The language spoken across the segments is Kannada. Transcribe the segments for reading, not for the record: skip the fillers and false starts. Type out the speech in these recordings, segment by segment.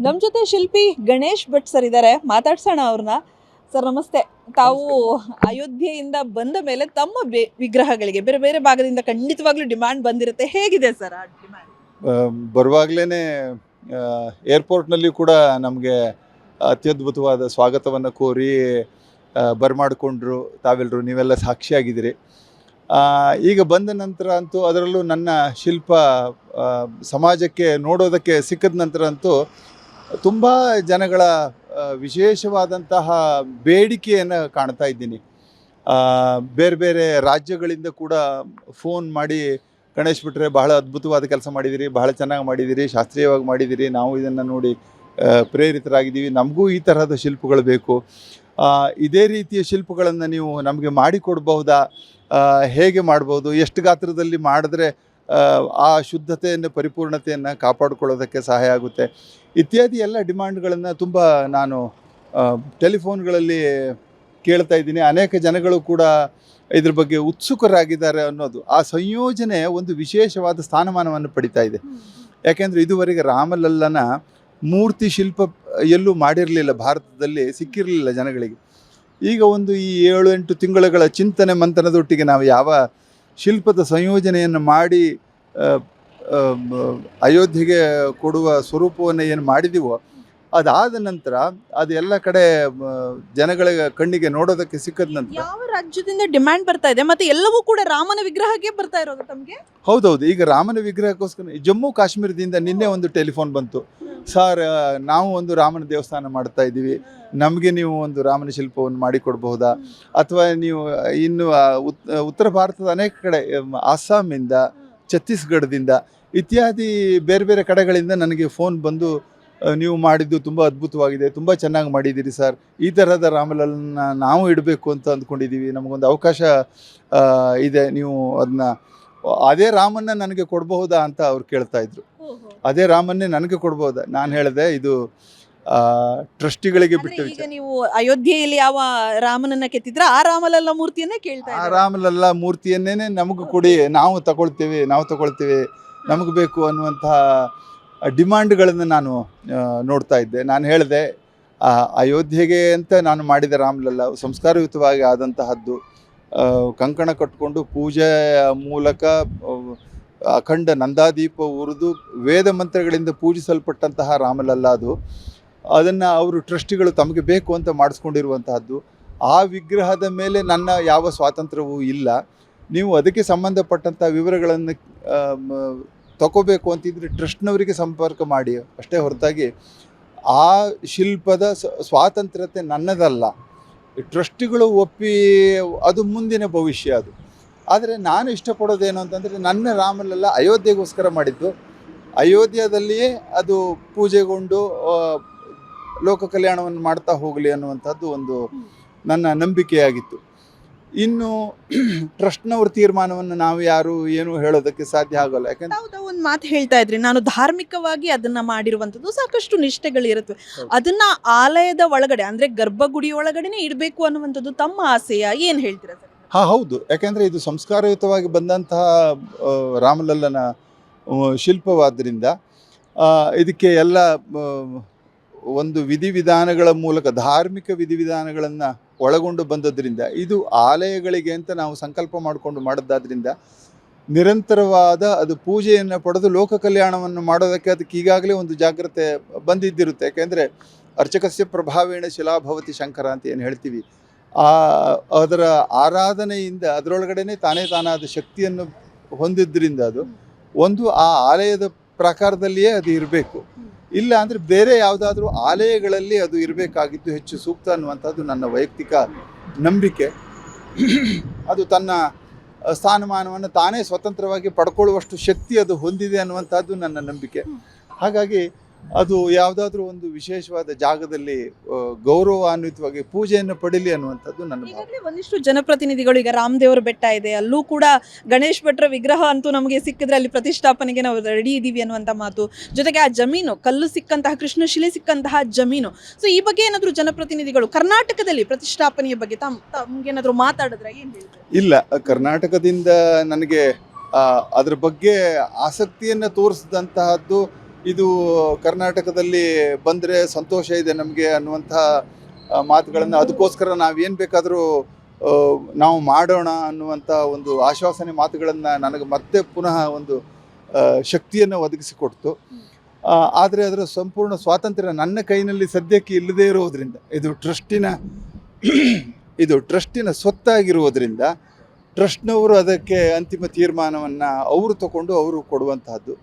ನಮ್ಮ ಜೊತೆ ಶಿಲ್ಪಿ ಗಣೇಶ್ ಭಟ್ ಸರ್ ಇದ್ದಾರೆ, ಮಾತಾಡ್ಸೋಣ ಅವ್ರನ್ನ. ಸರ್ ನಮಸ್ತೆ. ತಾವು ಅಯೋಧ್ಯೆಯಿಂದ ಬಂದ ಮೇಲೆ ತಮ್ಮ ವಿಗ್ರಹಗಳಿಗೆ ಬೇರೆ ಬೇರೆ ಭಾಗದಿಂದ ಖಂಡಿತವಾಗ್ಲೂ ಡಿಮ್ಯಾಂಡ್ ಬಂದಿರುತ್ತೆ. ಹೇಗಿದೆ ಸರ್ ಆ ಡಿಮ್ಯಾಂಡ್? ಬರುವಾಗಲೇ ಏರ್ಪೋರ್ಟ್ನಲ್ಲಿ ಕೂಡ ನಮಗೆ ಅತ್ಯದ್ಭುತವಾದ ಸ್ವಾಗತವನ್ನು ಕೋರಿ ಬರಮಾಡಿಕೊಂಡ್ರು. ತಾವೆಲ್ಲರೂ ನೀವೆಲ್ಲ ಸಾಕ್ಷಿಯಾಗಿದ್ದೀರಿ. ಈಗ ಬಂದ ನಂತರ ಅಂತೂ ಅದರಲ್ಲೂ ನನ್ನ ಶಿಲ್ಪ ಸಮಾಜಕ್ಕೆ ನೋಡೋದಕ್ಕೆ ಸಿಕ್ಕಿದ ನಂತರ ಅಂತೂ ತುಂಬ ಜನಗಳ ವಿಶೇಷವಾದಂತಹ ಬೇಡಿಕೆಯನ್ನು ಕಾಣ್ತಾ ಇದ್ದೀನಿ. ಬೇರೆ ಬೇರೆ ರಾಜ್ಯಗಳಿಂದ ಕೂಡ ಫೋನ್ ಮಾಡಿ, ಗಣೇಶ್ ಭಟ್ರೆ ಬಹಳ ಅದ್ಭುತವಾದ ಕೆಲಸ ಮಾಡಿದ್ದೀರಿ, ಬಹಳ ಚೆನ್ನಾಗಿ ಮಾಡಿದ್ದೀರಿ, ಶಾಸ್ತ್ರೀಯವಾಗಿ ಮಾಡಿದ್ದೀರಿ, ನಾವು ಇದನ್ನು ನೋಡಿ ಪ್ರೇರಿತರಾಗಿದ್ದೀವಿ, ನಮಗೂ ಈ ತರಹದ ಶಿಲ್ಪಗಳು ಬೇಕು, ಇದೇ ರೀತಿಯ ಶಿಲ್ಪಗಳನ್ನು ನೀವು ನಮಗೆ ಮಾಡಿಕೊಡ್ಬಹುದಾ, ಹೇಗೆ ಮಾಡ್ಬೋದು, ಎಷ್ಟು ಗಾತ್ರದಲ್ಲಿ ಮಾಡಿದ್ರೆ ಆ ಶುದ್ಧತೆಯನ್ನು ಪರಿಪೂರ್ಣತೆಯನ್ನು ಕಾಪಾಡಿಕೊಳ್ಳೋದಕ್ಕೆ ಸಹಾಯ ಆಗುತ್ತೆ ಇತ್ಯಾದಿ ಎಲ್ಲ ಡಿಮ್ಯಾಂಡ್ಗಳನ್ನು ತುಂಬ ನಾನು ಟೆಲಿಫೋನ್ಗಳಲ್ಲಿ ಕೇಳ್ತಾ ಇದ್ದೀನಿ. ಅನೇಕ ಜನಗಳು ಕೂಡ ಇದ್ರ ಬಗ್ಗೆ ಉತ್ಸುಕರಾಗಿದ್ದಾರೆ ಅನ್ನೋದು. ಆ ಸಂಯೋಜನೆ ಒಂದು ವಿಶೇಷವಾದ ಸ್ಥಾನಮಾನವನ್ನು ಪಡಿತಾ ಇದೆ. ಯಾಕೆಂದರೆ ಇದುವರೆಗೆ ರಾಮಲಲ್ಲನ ಮೂರ್ತಿ ಶಿಲ್ಪ ಎಲ್ಲೂ ಮಾಡಿರಲಿಲ್ಲ, ಭಾರತದಲ್ಲಿ ಸಿಕ್ಕಿರಲಿಲ್ಲ ಜನಗಳಿಗೆ. ಈಗ ಒಂದು ಈ 7-8 ತಿಂಗಳುಗಳ ಚಿಂತನೆ ಮಂಥನದೊಟ್ಟಿಗೆ ನಾವು ಯಾವ ಶಿಲ್ಪದ ಸಂಯೋಜನೆಯನ್ನು ಮಾಡಿ ಅಯೋಧ್ಯೆಗೆ ಕೊಡುವ ಸ್ವರೂಪವನ್ನು ಏನು ಮಾಡಿದೀವೋ, ಅದಾದ ನಂತರ ಅದೆಲ್ಲ ಕಡೆ ಜನಗಳ ಕಣ್ಣಿಗೆ ನೋಡೋದಕ್ಕೆ ಸಿಕ್ಕದ ನಂತರ ಯಾವ ರಾಜ್ಯದಿಂದ ಡಿಮ್ಯಾಂಡ್ ಬರ್ತಾ ಇದೆ ಮತ್ತೆ ಎಲ್ಲವೂ ಕೂಡ ರಾಮನ ವಿಗ್ರಹಕ್ಕೆ ಬರ್ತಾ ಇರೋದು ತಮಗೆ? ಹೌದೌದು. ಈಗ ರಾಮನ ವಿಗ್ರಹಕ್ಕೋಸ್ಕರ ಜಮ್ಮು ಕಾಶ್ಮೀರದಿಂದ ನಿನ್ನೆ ಒಂದು ಟೆಲಿಫೋನ್ ಬಂತು. ಸರ್, ನಾವು ಒಂದು ರಾಮನ ದೇವಸ್ಥಾನ ಮಾಡ್ತಾ ಇದ್ದೀವಿ, ನಮಗೆ ನೀವು ಒಂದು ರಾಮನ ಶಿಲ್ಪವನ್ನು ಮಾಡಿಕೊಡ್ಬಹುದಾ, ಅಥವಾ ನೀವು ಇನ್ನು ಉತ್ತರ ಭಾರತದ ಅನೇಕ ಕಡೆ, ಅಸ್ಸಾಮಿಂದ, ಛತ್ತೀಸ್ಗಢದಿಂದ ಇತ್ಯಾದಿ ಬೇರೆ ಬೇರೆ ಕಡೆಗಳಿಂದ ನನಗೆ ಫೋನ್ ಬಂದು, ನೀವು ಮಾಡಿದ್ದು ತುಂಬ ಅದ್ಭುತವಾಗಿದೆ, ತುಂಬ ಚೆನ್ನಾಗಿ ಮಾಡಿದ್ದೀರಿ ಸರ್, ಈ ಥರದ ರಾಮಲಲ್ಲನ್ನ ನಾವು ಇಡಬೇಕು ಅಂತ ಅಂದ್ಕೊಂಡಿದ್ದೀವಿ, ನಮಗೊಂದು ಅವಕಾಶ ಇದೆ, ನೀವು ಅದನ್ನ ಅದೇ ರಾಮನ್ನ ನನಗೆ ಕೊಡಬಹುದಾ ಅಂತ ಅವ್ರು ಕೇಳ್ತಾ ಇದ್ರು. ಅದೇ ರಾಮನ್ನೇ ನನಗೆ ಕೊಡ್ಬೋದಾ? ನಾನು ಹೇಳಿದೆ, ಇದು ಟ್ರಸ್ಟಿಗಳಿಗೆ ಬಿಟ್ಟು ಈಗ ನೀವು ಅಯೋಧ್ಯೆಯಲ್ಲಿ ಯಾವ ರಾಮನನ್ನ ಕೆತ್ತಿದ್ರೆ ಆ ರಾಮಲಲ್ಲ ಮೂರ್ತಿಯನ್ನೇ ಕೇಳ್ತಾ ಆ ರಾಮಲಲ್ಲ ಮೂರ್ತಿಯನ್ನೇ ನಮಗೂ ಕೊಡಿ, ನಾವು ತಗೊಳ್ತೀವಿ, ನಮಗೆ ಬೇಕು ಅನ್ನುವಂತಹ ಡಿಮಾಂಡ್ಗಳನ್ನು ನಾನು ನೋಡ್ತಾ ಇದ್ದೆ. ನಾನು ಹೇಳಿದೆ, ಅಯೋಧ್ಯೆಗೆ ಅಂತ ನಾನು ಮಾಡಿದ ರಾಮಲಲ್ಲ ಸಂಸ್ಕಾರಯುತವಾಗಿ ಆದಂತಹದ್ದು, ಕಂಕಣ ಕಟ್ಟಿಕೊಂಡು ಪೂಜೆಯ ಮೂಲಕ ಅಖಂಡ ನಂದಾದೀಪ ಉರಿದು ವೇದ ಮಂತ್ರಗಳಿಂದ ಪೂಜಿಸಲ್ಪಟ್ಟಂತಹ ರಾಮಲಲ್ಲ ಅದು. ಅದನ್ನು ಅವರು ಟ್ರಸ್ಟಿಗಳು ತಮಗೆ ಬೇಕು ಅಂತ ಮಾಡಿಸ್ಕೊಂಡಿರುವಂತಹದ್ದು. ಆ ವಿಗ್ರಹದ ಮೇಲೆ ನನ್ನ ಯಾವ ಸ್ವಾತಂತ್ರ್ಯವೂ ಇಲ್ಲ. ನೀವು ಅದಕ್ಕೆ ಸಂಬಂಧಪಟ್ಟಂಥ ವಿವರಗಳನ್ನು ತಗೋಬೇಕು ಅಂತಿದ್ರೆ ಟ್ರಸ್ಟ್ನವರಿಗೆ ಸಂಪರ್ಕ ಮಾಡಿ ಅಷ್ಟೇ ಹೊರತಾಗಿ ಆ ಶಿಲ್ಪದ ಸ್ವಾತಂತ್ರ್ಯತೆ ನನ್ನದಲ್ಲ. ಟ್ರಸ್ಟಿಗಳು ಒಪ್ಪಿ ಅದು ಮುಂದಿನ ಭವಿಷ್ಯ ಅದು. ಆದರೆ ನಾನು ಇಷ್ಟಪಡೋದೇನು ಅಂತಂದರೆ, ನನ್ನ ರಾಮಲಲ್ಲ ಅಯೋಧ್ಯೆಗೋಸ್ಕರ ಮಾಡಿದ್ದು, ಅಯೋಧ್ಯೆಯಲ್ಲಿಯೇ ಅದು ಪೂಜೆಗೊಂಡು ಲೋಕ ಕಲ್ಯಾಣವನ್ನು ಮಾಡ್ತಾ ಹೋಗಲಿ ಅನ್ನುವಂಥದ್ದು ಒಂದು ನನ್ನ ನಂಬಿಕೆಯಾಗಿತ್ತು. ಇನ್ನು ಟ್ರಸ್ಟ್ನವ್ರ ತೀರ್ಮಾನವನ್ನು ನಾವು ಯಾರು ಏನು ಹೇಳೋದಕ್ಕೆ ಸಾಧ್ಯ ಆಗೋಲ್ಲ. ಯಾಕಂದ್ರೆ ಒಂದು ಮಾತು ಹೇಳ್ತಾ ಇದ್ರಿ, ನಾನು ಧಾರ್ಮಿಕವಾಗಿ ಅದನ್ನ ಮಾಡಿರುವಂಥದ್ದು, ಸಾಕಷ್ಟು ನಿಷ್ಠೆಗಳಿರುತ್ತವೆ, ಅದನ್ನ ಆಲಯದ ಒಳಗಡೆ ಅಂದ್ರೆ ಗರ್ಭಗುಡಿ ಒಳಗಡೆನೆ ಇಡಬೇಕು ಅನ್ನುವಂಥದ್ದು ತಮ್ಮ ಆಸೆಯ, ಏನು ಹೇಳ್ತೀರಾ ಸರ್? ಹೌದು. ಯಾಕೆಂದರೆ ಇದು ಸಂಸ್ಕಾರಯುತವಾಗಿ ಬಂದಂತಹ ರಾಮಲಲ್ಲನ ಶಿಲ್ಪವಾದ್ದರಿಂದ ಇದಕ್ಕೆ ಎಲ್ಲ ಒಂದು ವಿಧಿವಿಧಾನಗಳ ಮೂಲಕ ಧಾರ್ಮಿಕ ವಿಧಿವಿಧಾನಗಳನ್ನು ಒಳಗೊಂಡು ಬಂದದ್ರಿಂದ, ಇದು ಆಲಯಗಳಿಗೆ ಅಂತ ನಾವು ಸಂಕಲ್ಪ ಮಾಡಿಕೊಂಡು ಮಾಡಿದ್ದಾದ್ರಿಂದ ನಿರಂತರವಾದ ಅದು ಪೂಜೆಯನ್ನು ಪಡೆದು ಲೋಕ ಕಲ್ಯಾಣವನ್ನು ಮಾಡೋದಕ್ಕೆ ಅದಕ್ಕೆ ಈಗಾಗಲೇ ಒಂದು ಜಾಗ್ರತೆ ಬಂದಿದ್ದಿರುತ್ತೆ. ಯಾಕೆಂದರೆ ಅರ್ಚಕಸ್ಯ ಪ್ರಭಾವೇಣ ಶಿಲಾಭವತಿ ಶಂಕರ ಅಂತ ಏನು ಹೇಳ್ತೀವಿ, ಅದರ ಆರಾಧನೆಯಿಂದ ಅದರೊಳಗಡೆ ತಾನಾದ ಶಕ್ತಿಯನ್ನು ಹೊಂದಿದ್ದರಿಂದ ಅದು ಒಂದು ಆ ಆಲಯದ ಪ್ರಕಾರದಲ್ಲಿಯೇ ಅದು ಇರಬೇಕು. ಇಲ್ಲ ಅಂದರೆ ಬೇರೆ ಯಾವುದಾದ್ರೂ ಆಲಯಗಳಲ್ಲಿ ಅದು ಇರಬೇಕಾಗಿದ್ದು ಹೆಚ್ಚು ಸೂಕ್ತ ಅನ್ನುವಂಥದ್ದು ನನ್ನ ವೈಯಕ್ತಿಕ ನಂಬಿಕೆ. ಅದು ತನ್ನ ಸ್ಥಾನಮಾನವನ್ನು ತಾನೇ ಸ್ವತಂತ್ರವಾಗಿ ಪಡ್ಕೊಳ್ಳುವಷ್ಟು ಶಕ್ತಿ ಅದು ಹೊಂದಿದೆ ಅನ್ನುವಂಥದ್ದು ನನ್ನ ನಂಬಿಕೆ. ಹಾಗಾಗಿ ಅದು ಯಾವುದಾದ್ರೂ ಒಂದು ವಿಶೇಷವಾದ ಜಾಗದಲ್ಲಿ ಗೌರವಾನ್ವಿತವಾಗಿ ಪೂಜೆಯನ್ನು ಪಡೀಲಿ ಅನ್ನುವಂಥದ್ದು ನನ್ನ ಭಾವನೆ. ಒಂದಿಷ್ಟು ಜನಪ್ರತಿನಿಧಿಗಳು, ಈಗ ರಾಮದೇವರ ಬೆಟ್ಟ ಇದೆ, ಅಲ್ಲೂ ಕೂಡ ಗಣೇಶ್ ಭಟ್ರ ವಿಗ್ರಹ ಅಂತೂ ನಮಗೆ ಸಿಕ್ಕಿದ್ರೆ ಅಲ್ಲಿ ಪ್ರತಿಷ್ಠಾಪನೆಗೆ ನಾವು ರೆಡಿ ಇದ್ದೀವಿ ಅನ್ನುವಂಥ ಮಾತು, ಜೊತೆಗೆ ಆ ಜಮೀನು ಕಲ್ಲು ಸಿಕ್ಕಂತಹ, ಕೃಷ್ಣಶಿಲೆ ಸಿಕ್ಕಂತಹ ಜಮೀನು. ಸೊ ಈ ಬಗ್ಗೆ ಏನಾದರೂ ಜನಪ್ರತಿನಿಧಿಗಳು ಕರ್ನಾಟಕದಲ್ಲಿ ಪ್ರತಿಷ್ಠಾಪನೆಯ ಬಗ್ಗೆ ತಮ್ಗೇನಾದರೂ ಮಾತಾಡಿದ್ರೆ ಏನು ಹೇಳ್ತಾರೆ? ಇಲ್ಲ, ಕರ್ನಾಟಕದಿಂದ ನನಗೆ ಅದ್ರ ಬಗ್ಗೆ ಆಸಕ್ತಿಯನ್ನು ತೋರಿಸಿದಂತಹದ್ದು ಇದು ಕರ್ನಾಟಕದಲ್ಲಿ ಬಂದರೆ ಸಂತೋಷ ಇದೆ ನಮಗೆ ಅನ್ನುವಂಥ ಮಾತುಗಳನ್ನು, ಅದಕ್ಕೋಸ್ಕರ ನಾವೇನು ಬೇಕಾದರೂ ನಾವು ಮಾಡೋಣ ಅನ್ನುವಂಥ ಒಂದು ಆಶ್ವಾಸನೆ ಮಾತುಗಳನ್ನು ನನಗೆ ಮತ್ತೆ ಪುನಃ ಒಂದು ಶಕ್ತಿಯನ್ನು ಒದಗಿಸಿಕೊಡ್ತು. ಆದರೆ ಅದರ ಸಂಪೂರ್ಣ ಸ್ವಾತಂತ್ರ್ಯ ನನ್ನ ಕೈನಲ್ಲಿ ಸದ್ಯಕ್ಕೆ ಇಲ್ಲದೇ ಇರೋದರಿಂದ, ಇದು ಟ್ರಸ್ಟಿನ ಸ್ವತ್ತಾಗಿರುವುದರಿಂದ ಟ್ರಸ್ಟ್ನವರು ಅದಕ್ಕೆ ಅಂತಿಮ ತೀರ್ಮಾನವನ್ನು ಅವರು ತಗೊಂಡು ಅವರು ಕೊಡುವಂತಹದ್ದು.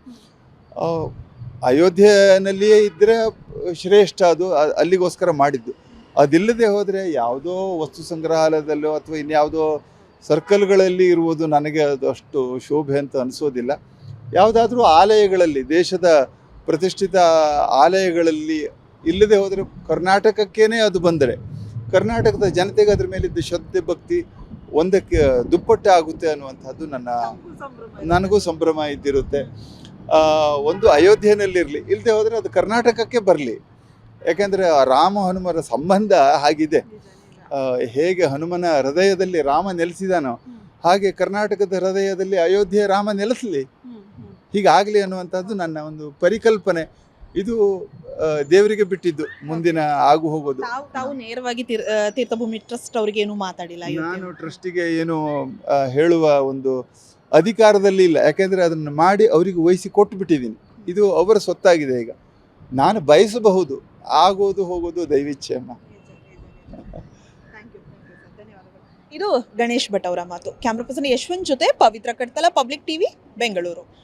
ಅಯೋಧ್ಯೆಯಲ್ಲಿಯೇ ಇದ್ದರೆ ಶ್ರೇಷ್ಠ, ಅದು ಅಲ್ಲಿಗೋಸ್ಕರ ಮಾಡಿದ್ದು. ಅದಿಲ್ಲದೆ ಹೋದರೆ ಯಾವುದೋ ವಸ್ತು ಸಂಗ್ರಹಾಲಯದಲ್ಲೋ ಅಥವಾ ಇನ್ಯಾವುದೋ ಸರ್ಕಲ್ಗಳಲ್ಲಿ ಇರುವುದು ನನಗೆ ಅದು ಅಷ್ಟು ಶೋಭೆ ಅಂತ ಅನಿಸೋದಿಲ್ಲ. ಯಾವುದಾದ್ರೂ ಆಲಯಗಳಲ್ಲಿ, ದೇಶದ ಪ್ರತಿಷ್ಠಿತ ಆಲಯಗಳಲ್ಲಿ ಇಲ್ಲದೆ ಹೋದರೆ, ಕರ್ನಾಟಕಕ್ಕೇ ಅದು ಬಂದರೆ ಕರ್ನಾಟಕದ ಜನತೆಗೆ ಅದ್ರ ಮೇಲಿದ್ದ ಶ್ರದ್ಧೆ ಭಕ್ತಿ ಒಂದಕ್ಕೆ ದುಪ್ಪಟ್ಟೆ ಆಗುತ್ತೆ ಅನ್ನುವಂಥದ್ದು ನನಗೂ ಸಂಭ್ರಮ ಇದ್ದಿರುತ್ತೆ. ಒಂದು ಅಯೋಧ್ಯೆಯಲ್ಲಿರಲಿ, ಇಲ್ಲದೆ ಹೋದರೆ ಅದು ಕರ್ನಾಟಕಕ್ಕೆ ಬರಲಿ. ಯಾಕೆಂದರೆ ರಾಮ ಹನುಮರ ಸಂಬಂಧ ಹಾಗಿದೆ. ಹೇಗೆ ಹನುಮನ ಹೃದಯದಲ್ಲಿ ರಾಮ ನೆಲೆಸಿದಾನೋ ಹಾಗೆ ಕರ್ನಾಟಕದ ಹೃದಯದಲ್ಲಿ ಅಯೋಧ್ಯೆ ರಾಮ ನೆಲೆಸಲಿ, ಹೀಗಾಗಲಿ ಅನ್ನುವಂಥದ್ದು ನನ್ನ ಒಂದು ಪರಿಕಲ್ಪನೆ. ಇದು ದೇವರಿಗೆ ಬಿಟ್ಟಿದ್ದು, ಮುಂದಿನ ಆಗು ಹೋಗೋದು. ತಾವು ನೇರವಾಗಿ ತೀರ್ಥಭೂಮಿ ಟ್ರಸ್ಟ್ ಅವರಿಗೆ ಏನು ಮಾತಾಡಿಲ್ಲ? ನಾನು ಟ್ರಸ್ಟಿಗೆ ಏನು ಹೇಳುವ ಒಂದು ಅಧಿಕಾರದಲ್ಲಿ ಇಲ್ಲ. ಯಾಕೆಂದರೆ ಅದನ್ನು ಮಾಡಿ ಅವರಿಗೆ ವಹಿಸಿ ಕೊಟ್ಟು ಬಿಟ್ಟಿದ್ದೀನಿ. ಇದು ಅವರ ಸ್ವತ್ತಾಗಿದೆ. ಈಗ ನಾನು ಬಯಸಬಹುದು, ಆಗೋದು ಹೋಗೋದು ದೈವಿಚ್ಛೆ ಅಮ್ಮ. ಇದು ಗಣೇಶ್ ಭಟ್ ಅವರ ಮಾತು. ಕ್ಯಾಮ್ರಾ ಪರ್ಸನ್ ಯಶವಂತ್ ಜೊತೆ ಪವಿತ್ರ ಕಡ್ತಲ, ಪಬ್ಲಿಕ್ ಟಿವಿ, ಬೆಂಗಳೂರು.